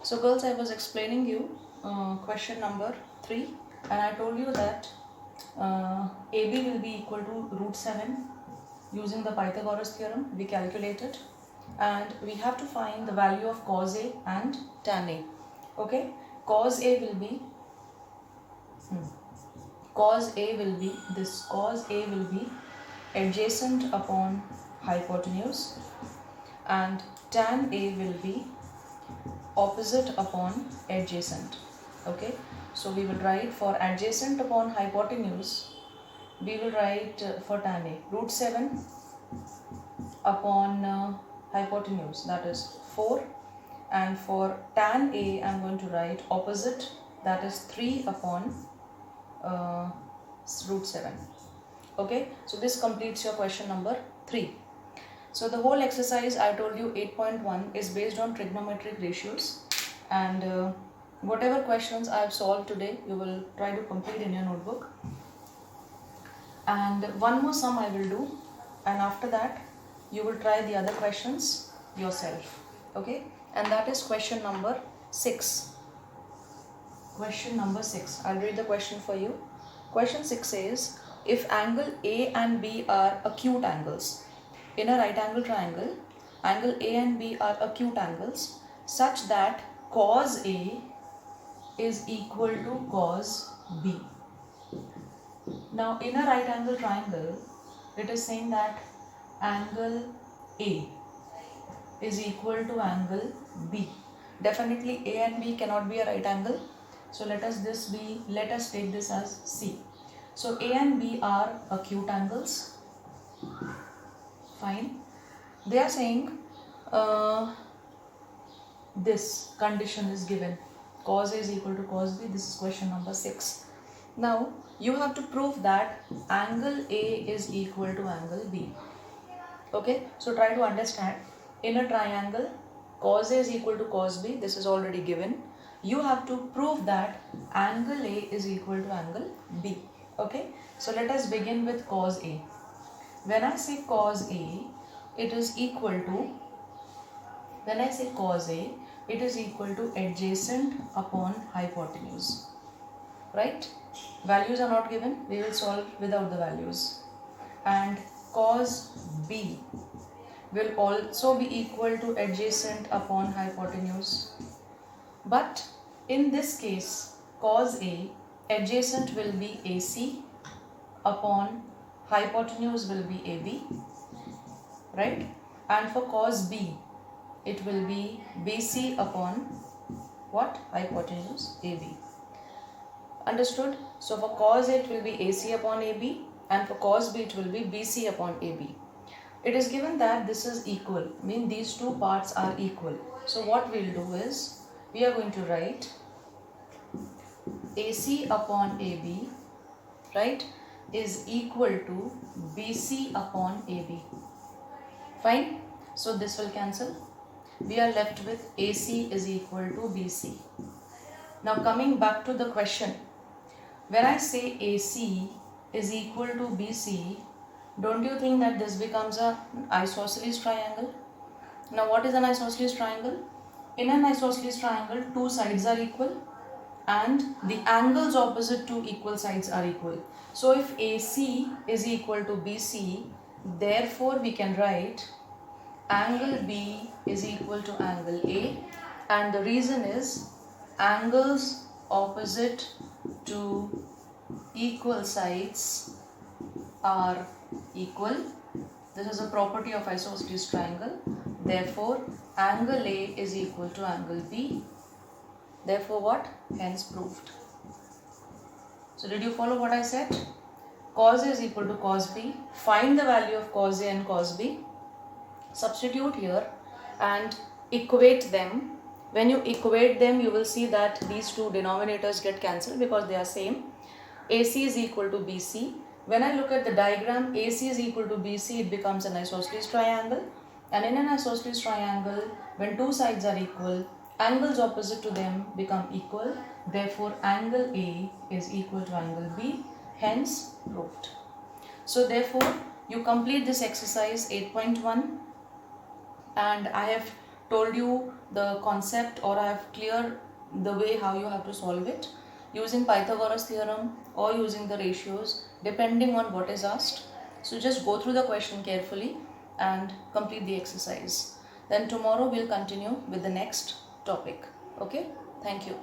So girls, I was explaining you question number 3, and I told you that AB will be equal to root 7 using the Pythagoras theorem. We calculated, and we have to find the value of cos A and tan A. Okay, cos A will be cos A will be adjacent upon hypotenuse, and tan A will be opposite upon adjacent. Okay, so we will write for adjacent upon hypotenuse, we will write for tan A root 7 upon hypotenuse, that is 4, and for tan A I am going to write opposite, that is 3 upon root 7. Okay, so this completes your question number 3. So the whole exercise I told you 8.1 is based on trigonometric ratios, and whatever questions I have solved today you will try to complete in your notebook, and one more sum I will do, and after that you will try the other questions yourself. Okay, and that is question number 6. Question number 6, I'll read the question for you. Question 6 says, if angle A and B are acute angles in a right angle triangle, angle A and B are acute angles such that cos A is equal to cos B. Now in a right angle triangle, it is saying that angle A is equal to angle B. Definitely A and B cannot be a right angle, so let us take this as C. So A and B are acute angles. Fine. They are saying this condition is given, cos A is equal to cos B. This is question number 6. Now you have to prove that angle A is equal to angle B. Okay, so try to understand. In a triangle, cos A is equal to cos B. This is already given. You have to prove that angle A is equal to angle B. Okay, so let us begin with cos A. When I say cos A, it is equal to, adjacent upon hypotenuse. Right? Values are not given. We will solve without the values. And cos B will also be equal to adjacent upon hypotenuse. But in this case, cos A, adjacent will be AC upon hypotenuse will be AB, right? And for cos B, it will be BC upon what? Hypotenuse AB. Understood? So for cos A it will be AC upon AB, and for cos B it will be BC upon AB. It is given that this is equal, mean these two parts are equal. So what we will do is, we are going to write AC upon AB, right, is equal to BC upon AB. Fine. So this will cancel. We are left with AC is equal to BC. Now coming back to the question, when I say AC is equal to BC, don't you think that this becomes an isosceles triangle? Now what is an isosceles triangle? In an isosceles triangle, two sides are equal and the angles opposite to equal sides are equal. So if AC is equal to BC, therefore we can write angle B is equal to angle A, and the reason is angles opposite to equal sides are equal. This is a property of isosceles triangle. Therefore, angle A is equal to angle B. Therefore, what? Hence proved. So, did you follow what I said? Cos A is equal to cos B. Find the value of cos A and cos B. Substitute here and equate them. When you equate them, you will see that these two denominators get cancelled because they are same. AC is equal to BC. When I look at the diagram, AC is equal to BC, it becomes an isosceles triangle. And in an isosceles triangle, when two sides are equal, angles opposite to them become equal. Therefore, angle A is equal to angle B. Hence, proved. So, therefore, you complete this exercise 8.1, and I have told you the concept, or I have cleared the way how you have to solve it using Pythagoras theorem or using the ratios depending on what is asked. So just go through the question carefully and complete the exercise. Then tomorrow we'll continue with the next topic. Okay, thank you.